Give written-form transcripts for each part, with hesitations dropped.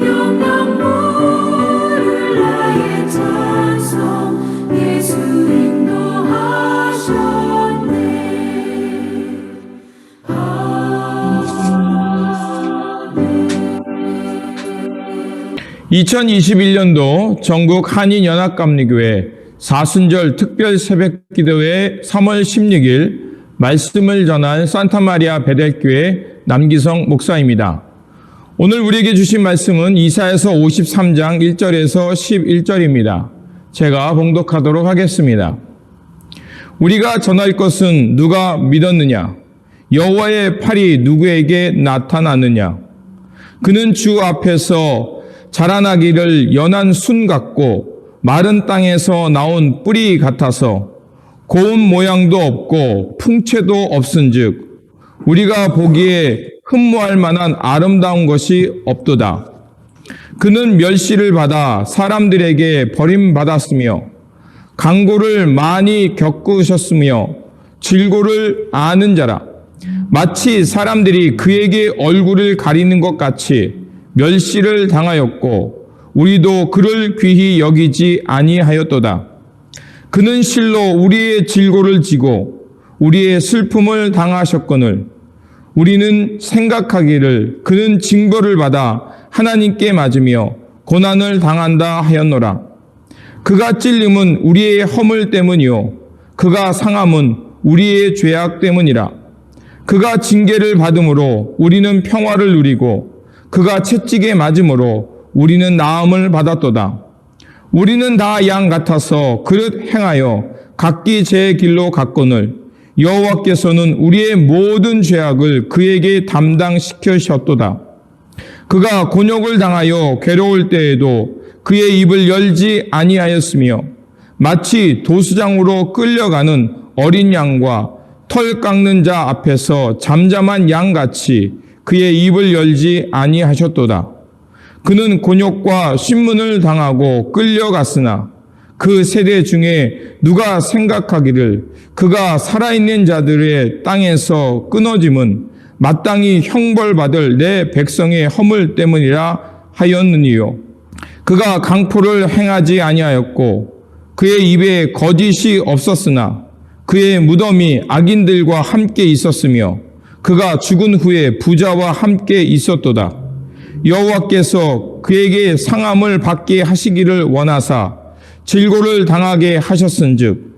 영광 부를 나의 찬송 예수 인도하셨네. 2021년도 전국 한인연합감리교회 사순절 특별 새벽기도회 3월 16일 말씀을 전한 산타마리아 베델교회 남기성 목사입니다. 오늘 우리에게 주신 말씀은 이사야서 53장 1절에서 11절입니다. 제가 봉독하도록 하겠습니다. 우리가 전할 것은 누가 믿었느냐? 여호와의 팔이 누구에게 나타났느냐? 그는 주 앞에서 자라나기를 연한 순 같고 마른 땅에서 나온 뿌리 같아서 고운 모양도 없고 풍채도 없은즉 우리가 보기에 흠모할 만한 아름다운 것이 없도다. 그는 멸시를 받아 사람들에게 버림받았으며 강고를 많이 겪으셨으며 질고를 아는 자라. 마치 사람들이 그에게 얼굴을 가리는 것 같이 멸시를 당하였고 우리도 그를 귀히 여기지 아니하였도다. 그는 실로 우리의 질고를 지고 우리의 슬픔을 당하셨거늘 우리는 생각하기를 그는 징벌을 받아 하나님께 맞으며 고난을 당한다 하였노라. 그가 찔림은 우리의 허물 때문이요 그가 상함은 우리의 죄악 때문이라. 그가 징계를 받음으로 우리는 평화를 누리고 그가 채찍에 맞음으로 우리는 나음을 받았도다. 우리는 다 양 같아서 그릇 행하여 각기 제 길로 갔거늘 여호와께서는 우리의 모든 죄악을 그에게 담당시키셨도다. 그가 곤욕을 당하여 괴로울 때에도 그의 입을 열지 아니하였으며 마치 도수장으로 끌려가는 어린 양과 털 깎는 자 앞에서 잠잠한 양같이 그의 입을 열지 아니하셨도다. 그는 곤욕과 신문을 당하고 끌려갔으나 그 세대 중에 누가 생각하기를 그가 살아있는 자들의 땅에서 끊어짐은 마땅히 형벌받을 내 백성의 허물 때문이라 하였느니요. 그가 강포를 행하지 아니하였고 그의 입에 거짓이 없었으나 그의 무덤이 악인들과 함께 있었으며 그가 죽은 후에 부자와 함께 있었도다. 여호와께서 그에게 상함을 받게 하시기를 원하사 질고를 당하게 하셨은즉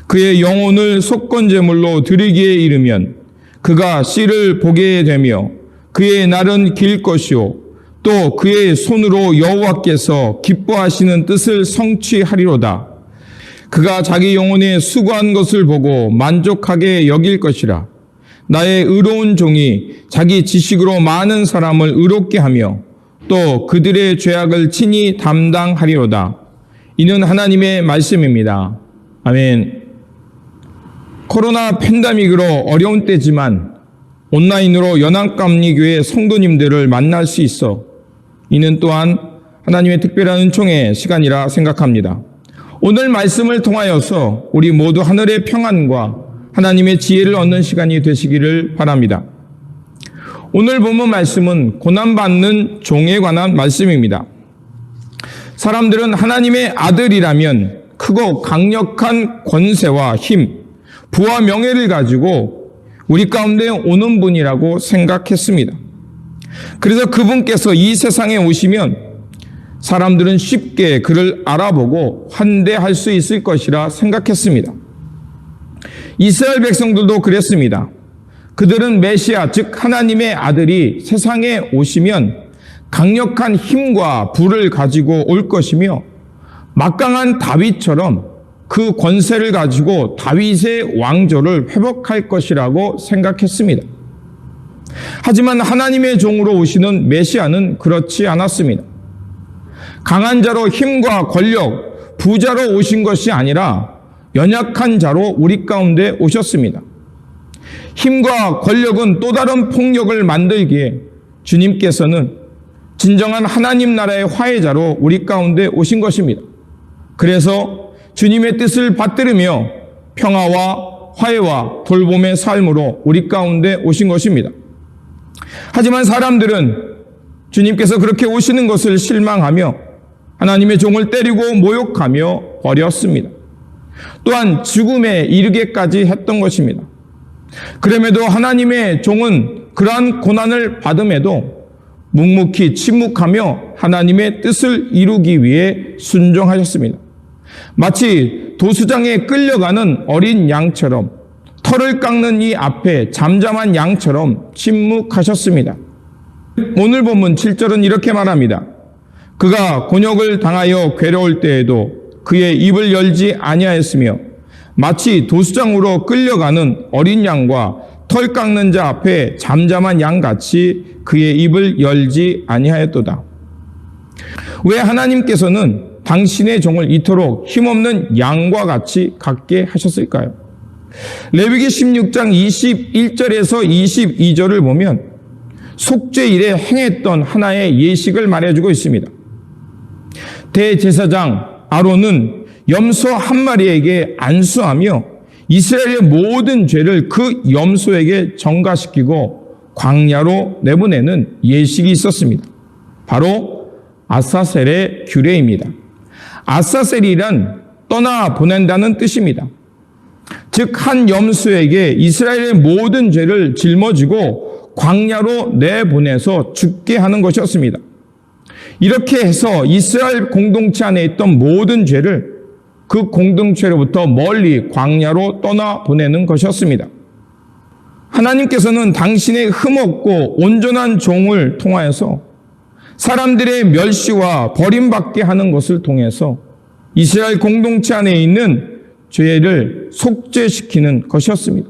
그의 영혼을 속건제물로 드리기에 이르면 그가 씨를 보게 되며 그의 날은 길 것이요 또 그의 손으로 여호와께서 기뻐하시는 뜻을 성취하리로다. 그가 자기 영혼에 수고한 것을 보고 만족하게 여길 것이라. 나의 의로운 종이 자기 지식으로 많은 사람을 의롭게 하며 또 그들의 죄악을 친히 담당하리로다. 이는 하나님의 말씀입니다. 아멘. 코로나 팬데믹으로 어려운 때지만 온라인으로 연합감리교회 성도님들을 만날 수 있어 이는 또한 하나님의 특별한 은총의 시간이라 생각합니다. 오늘 말씀을 통하여서 우리 모두 하늘의 평안과 하나님의 지혜를 얻는 시간이 되시기를 바랍니다. 오늘 본문 말씀은 고난받는 종에 관한 말씀입니다. 사람들은 하나님의 아들이라면 크고 강력한 권세와 힘, 부와 명예를 가지고 우리 가운데 오는 분이라고 생각했습니다. 그래서 그분께서 이 세상에 오시면 사람들은 쉽게 그를 알아보고 환대할 수 있을 것이라 생각했습니다. 이스라엘 백성들도 그랬습니다. 그들은 메시아, 즉 하나님의 아들이 세상에 오시면 강력한 힘과 부를 가지고 올 것이며 막강한 다윗처럼 그 권세를 가지고 다윗의 왕조를 회복할 것이라고 생각했습니다. 하지만 하나님의 종으로 오시는 메시아는 그렇지 않았습니다. 강한 자로 힘과 권력, 부자로 오신 것이 아니라 연약한 자로 우리 가운데 오셨습니다. 힘과 권력은 또 다른 폭력을 만들기에 주님께서는 진정한 하나님 나라의 화해자로 우리 가운데 오신 것입니다. 그래서 주님의 뜻을 받들으며 평화와 화해와 돌봄의 삶으로 우리 가운데 오신 것입니다. 하지만 사람들은 주님께서 그렇게 오시는 것을 실망하며 하나님의 종을 때리고 모욕하며 버렸습니다. 또한 죽음에 이르게까지 했던 것입니다. 그럼에도 하나님의 종은 그러한 고난을 받음에도 묵묵히 침묵하며 하나님의 뜻을 이루기 위해 순종하셨습니다. 마치 도수장에 끌려가는 어린 양처럼, 털을 깎는 이 앞에 잠잠한 양처럼 침묵하셨습니다. 오늘 본문 7절은 이렇게 말합니다. 그가 곤욕을 당하여 괴로울 때에도 그의 입을 열지 아니하였으며 마치 도수장으로 끌려가는 어린 양과 털 깎는 자 앞에 잠잠한 양같이 그의 입을 열지 아니하였도다. 왜 하나님께서는 당신의 종을 이토록 힘없는 양과 같이 갖게 하셨을까요? 레위기 16장 21절에서 22절을 보면 속죄일에 행했던 하나의 예식을 말해주고 있습니다. 대제사장 아론은 염소 한 마리에게 안수하며 이스라엘의 모든 죄를 그 염소에게 전가시키고 광야로 내보내는 예식이 있었습니다. 바로 아사셀의 규례입니다. 아사셀이란 떠나 보낸다는 뜻입니다. 즉 한 염소에게 이스라엘의 모든 죄를 짊어지고 광야로 내보내서 죽게 하는 것이었습니다. 이렇게 해서 이스라엘 공동체 안에 있던 모든 죄를 그 공동체로부터 멀리 광야로 떠나 보내는 것이었습니다. 하나님께서는 당신의 흠없고 온전한 종을 통하여서 사람들의 멸시와 버림받게 하는 것을 통해서 이스라엘 공동체 안에 있는 죄를 속죄시키는 것이었습니다.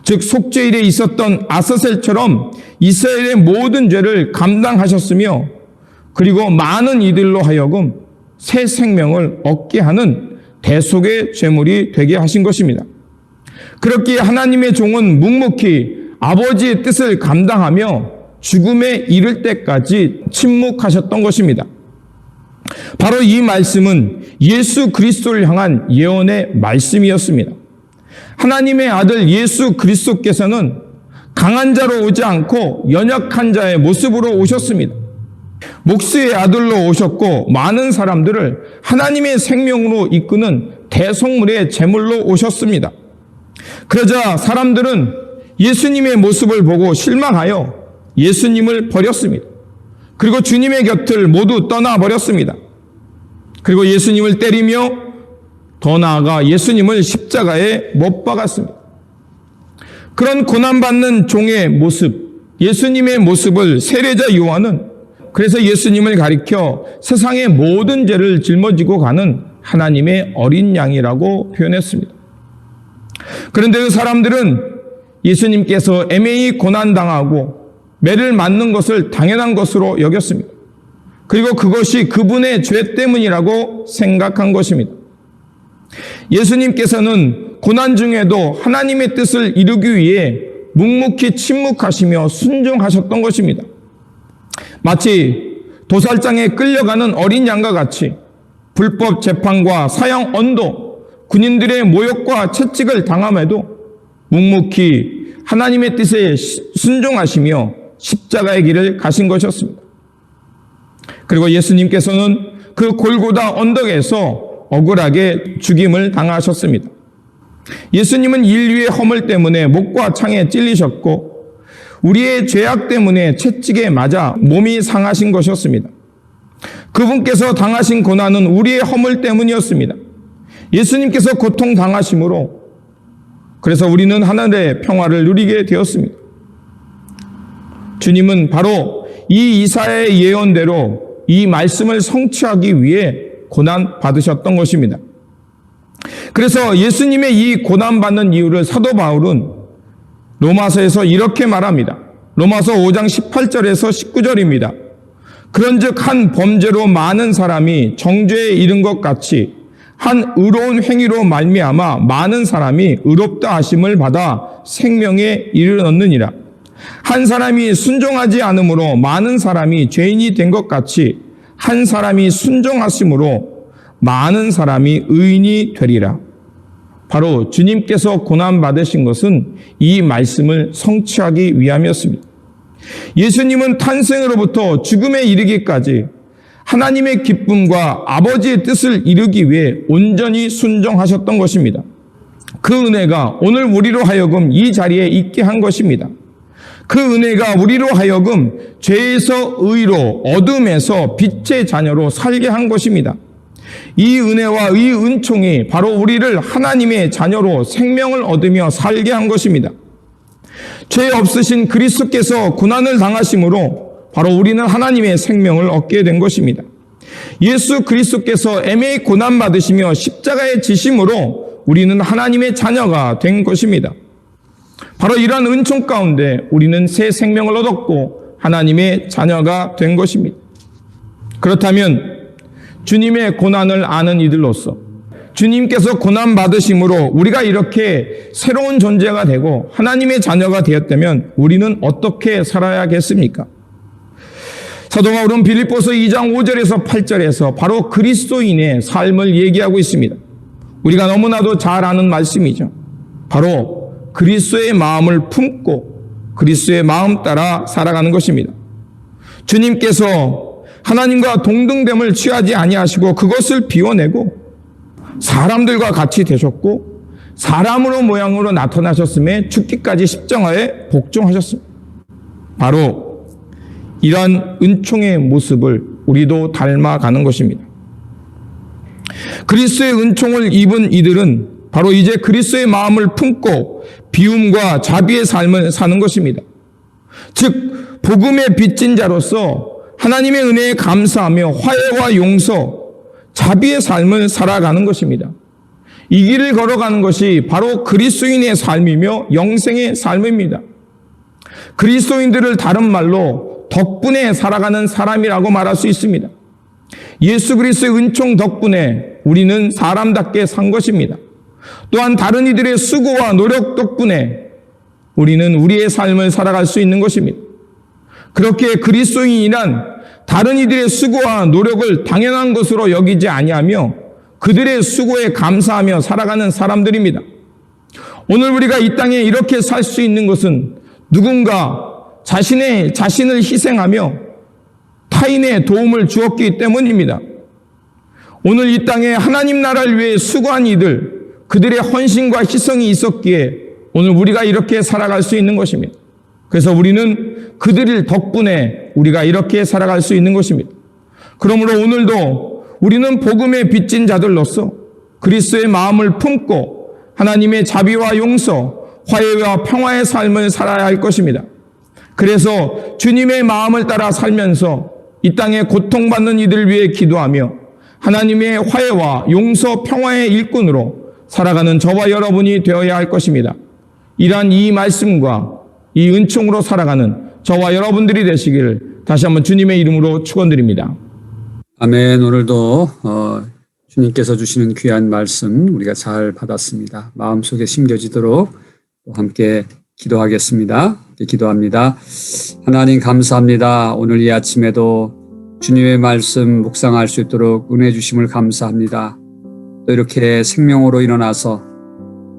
즉 속죄일에 있었던 아사셀처럼 이스라엘의 모든 죄를 감당하셨으며 그리고 많은 이들로 하여금 새 생명을 얻게 하는 대속의 제물이 되게 하신 것입니다. 그렇기에 하나님의 종은 묵묵히 아버지의 뜻을 감당하며 죽음에 이를 때까지 침묵하셨던 것입니다. 바로 이 말씀은 예수 그리스도를 향한 예언의 말씀이었습니다. 하나님의 아들 예수 그리스도께서는 강한 자로 오지 않고 연약한 자의 모습으로 오셨습니다. 목수의 아들로 오셨고 많은 사람들을 하나님의 생명으로 이끄는 대속물의 제물로 오셨습니다. 그러자 사람들은 예수님의 모습을 보고 실망하여 예수님을 버렸습니다. 그리고 주님의 곁을 모두 떠나버렸습니다. 그리고 예수님을 때리며 더 나아가 예수님을 십자가에 못 박았습니다. 그런 고난받는 종의 모습, 예수님의 모습을 세례자 요한은 그래서 예수님을 가리켜 세상의 모든 죄를 짊어지고 가는 하나님의 어린 양이라고 표현했습니다. 그런데 그 사람들은 예수님께서 애매히 고난당하고 매를 맞는 것을 당연한 것으로 여겼습니다. 그리고 그것이 그분의 죄 때문이라고 생각한 것입니다. 예수님께서는 고난 중에도 하나님의 뜻을 이루기 위해 묵묵히 침묵하시며 순종하셨던 것입니다. 마치 도살장에 끌려가는 어린 양과 같이 불법 재판과 사형 언도, 군인들의 모욕과 채찍을 당함에도 묵묵히 하나님의 뜻에 순종하시며 십자가의 길을 가신 것이었습니다. 그리고 예수님께서는 그 골고다 언덕에서 억울하게 죽임을 당하셨습니다. 예수님은 인류의 허물 때문에 목과 창에 찔리셨고 우리의 죄악 때문에 채찍에 맞아 몸이 상하신 것이었습니다. 그분께서 당하신 고난은 우리의 허물 때문이었습니다. 예수님께서 고통당하심으로 그래서 우리는 하늘의 평화를 누리게 되었습니다. 주님은 바로 이 이사야의 예언대로 이 말씀을 성취하기 위해 고난 받으셨던 것입니다. 그래서 예수님의 이 고난받는 이유를 사도 바울은 로마서에서 이렇게 말합니다. 로마서 5장 18절에서 19절입니다. 그런즉 한 범죄로 많은 사람이 정죄에 이른 것 같이 한 의로운 행위로 말미암아 많은 사람이 의롭다 하심을 받아 생명에 이르렀느니라. 한 사람이 순종하지 않으므로 많은 사람이 죄인이 된 것 같이 한 사람이 순종하심으로 많은 사람이 의인이 되리라. 바로 주님께서 고난받으신 것은 이 말씀을 성취하기 위함이었습니다. 예수님은 탄생으로부터 죽음에 이르기까지 하나님의 기쁨과 아버지의 뜻을 이루기 위해 온전히 순종하셨던 것입니다. 그 은혜가 오늘 우리로 하여금 이 자리에 있게 한 것입니다. 그 은혜가 우리로 하여금 죄에서 의로, 어둠에서 빛의 자녀로 살게 한 것입니다. 이 은혜와 이 은총이 바로 우리를 하나님의 자녀로 생명을 얻으며 살게 한 것입니다. 죄 없으신 그리스도께서 고난을 당하심으로 바로 우리는 하나님의 생명을 얻게 된 것입니다. 예수 그리스도께서 애매히 고난받으시며 십자가에 지심으로 우리는 하나님의 자녀가 된 것입니다. 바로 이러한 은총 가운데 우리는 새 생명을 얻었고 하나님의 자녀가 된 것입니다. 그렇다면 주님의 고난을 아는 이들로서 주님께서 고난받으심으로 우리가 이렇게 새로운 존재가 되고 하나님의 자녀가 되었다면 우리는 어떻게 살아야겠습니까? 사도 바울은 빌립보서 2장 5절에서 8절에서 바로 그리스도인의 삶을 얘기하고 있습니다. 우리가 너무나도 잘 아는 말씀이죠. 바로 그리스도의 마음을 품고 그리스도의 마음 따라 살아가는 것입니다. 주님께서 하나님과 동등됨을 취하지 아니하시고 그것을 비워내고 사람들과 같이 되셨고 사람으로 모양으로 나타나셨음에 죽기까지 십자가에 복종하셨습니다. 바로 이러한 은총의 모습을 우리도 닮아가는 것입니다. 그리스도의 은총을 입은 이들은 바로 이제 그리스도의 마음을 품고 비움과 자비의 삶을 사는 것입니다. 즉 복음의 빚진 자로서 하나님의 은혜에 감사하며 화해와 용서, 자비의 삶을 살아가는 것입니다. 이 길을 걸어가는 것이 바로 그리스도인의 삶이며 영생의 삶입니다. 그리스도인들을 다른 말로 덕분에 살아가는 사람이라고 말할 수 있습니다. 예수 그리스도의 은총 덕분에 우리는 사람답게 산 것입니다. 또한 다른 이들의 수고와 노력 덕분에 우리는 우리의 삶을 살아갈 수 있는 것입니다. 그렇게 그리스도인이란 다른 이들의 수고와 노력을 당연한 것으로 여기지 아니하며 그들의 수고에 감사하며 살아가는 사람들입니다. 오늘 우리가 이 땅에 이렇게 살 수 있는 것은 누군가 자신을 희생하며 타인의 도움을 주었기 때문입니다. 오늘 이 땅에 하나님 나라를 위해 수고한 이들, 그들의 헌신과 희생이 있었기에 오늘 우리가 이렇게 살아갈 수 있는 것입니다. 그래서 우리는 그들 덕분에 우리가 이렇게 살아갈 수 있는 것입니다. 그러므로 오늘도 우리는 복음의 빚진 자들로서 그리스도의 마음을 품고 하나님의 자비와 용서, 화해와 평화의 삶을 살아야 할 것입니다. 그래서 주님의 마음을 따라 살면서 이 땅에 고통받는 이들을 위해 기도하며 하나님의 화해와 용서, 평화의 일꾼으로 살아가는 저와 여러분이 되어야 할 것입니다. 이러한 이 말씀과 이 은총으로 살아가는 저와 여러분들이 되시기를 다시 한번 주님의 이름으로 축원드립니다. 아멘. 오늘도 주님께서 주시는 귀한 말씀 우리가 잘 받았습니다. 마음속에 심겨지도록 함께 기도하겠습니다. 기도합니다. 하나님 감사합니다. 오늘 이 아침에도 주님의 말씀 묵상할 수 있도록 은혜 주심을 감사합니다. 또 이렇게 생명으로 일어나서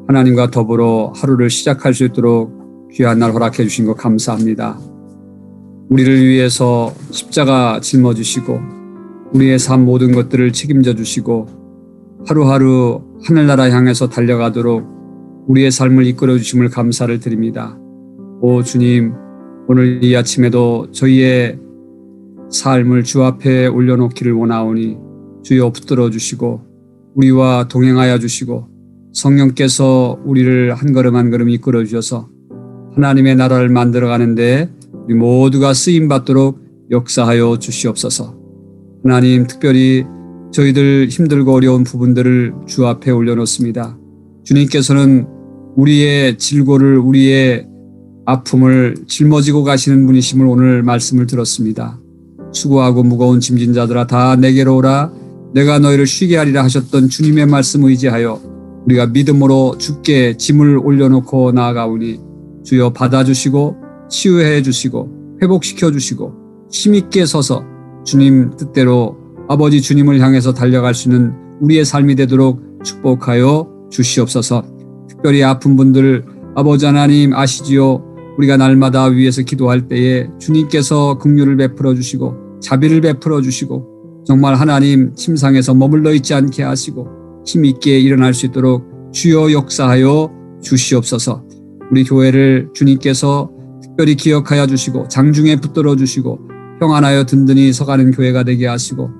하나님과 더불어 하루를 시작할 수 있도록 귀한 날 허락해 주신 것 감사합니다. 우리를 위해서 십자가 짊어지시고 우리의 삶 모든 것들을 책임져 주시고 하루하루 하늘나라 향해서 달려가도록 우리의 삶을 이끌어 주심을 감사를 드립니다. 오 주님, 오늘 이 아침에도 저희의 삶을 주 앞에 올려놓기를 원하오니 주여 붙들어 주시고 우리와 동행하여 주시고 성령께서 우리를 한 걸음 한 걸음 이끌어 주셔서 하나님의 나라를 만들어가는데 우리 모두가 쓰임받도록 역사하여 주시옵소서. 하나님, 특별히 저희들 힘들고 어려운 부분들을 주 앞에 올려놓습니다. 주님께서는 우리의 질고를, 우리의 아픔을 짊어지고 가시는 분이심을 오늘 말씀을 들었습니다. 수고하고 무거운 짐진 자들아 다 내게로 오라, 내가 너희를 쉬게 하리라 하셨던 주님의 말씀 의지하여 우리가 믿음으로 주께 짐을 올려놓고 나아가오니 주여 받아주시고 치유해 주시고 회복시켜 주시고 힘있게 서서 주님 뜻대로 아버지 주님을 향해서 달려갈 수 있는 우리의 삶이 되도록 축복하여 주시옵소서. 특별히 아픈 분들 아버지 하나님 아시지요. 우리가 날마다 위에서 기도할 때에 주님께서 긍휼을 베풀어 주시고 자비를 베풀어 주시고 정말 하나님 침상에서 머물러 있지 않게 하시고 힘있게 일어날 수 있도록 주여 역사하여 주시옵소서. 우리 교회를 주님께서 특별히 기억하여 주시고 장중에 붙들어 주시고 평안하여 든든히 서가는 교회가 되게 하시고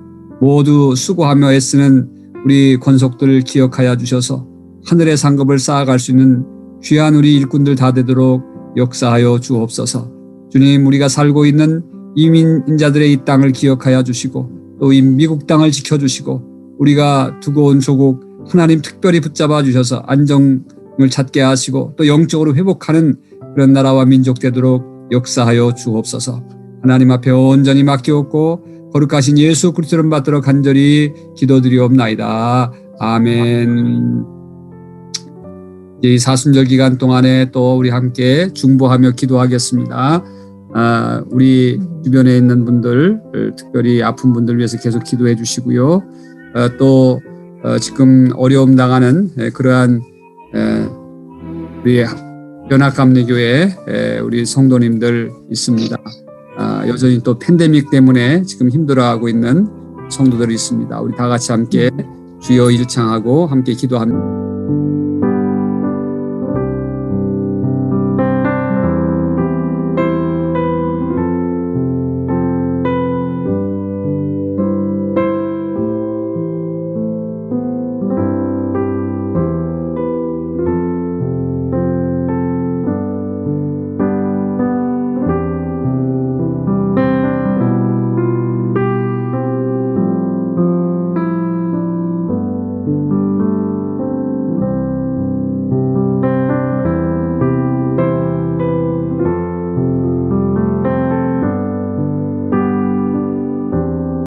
모두 수고하며 애쓰는 우리 권속들을 기억하여 주셔서 하늘의 상급을 쌓아갈 수 있는 귀한 우리 일꾼들 다 되도록 역사하여 주옵소서. 주님, 우리가 살고 있는 이민자들의 이 땅을 기억하여 주시고 또 이 미국 땅을 지켜주시고 우리가 두고 온 조국 하나님 특별히 붙잡아 주셔서 안정을 찾게 하시고 또 영적으로 회복하는 그런 나라와 민족 되도록 역사하여 주옵소서. 하나님 앞에 온전히 맡기옵고 거룩하신 예수 그리스도를 받들어 간절히 기도드리옵나이다. 아멘. 이제 이 사순절 기간 동안에 또 우리 함께 중보하며 기도하겠습니다. 우리 주변에 있는 분들, 특별히 아픈 분들 위해서 계속 기도해 주시고요. 또 지금 어려움 당하는 그러한 우리 연합감리교회 우리 성도님들 있습니다. 여전히 또 팬데믹 때문에 지금 힘들어하고 있는 성도들이 있습니다. 우리 다 같이 함께 주여 일창하고 함께 기도합니다.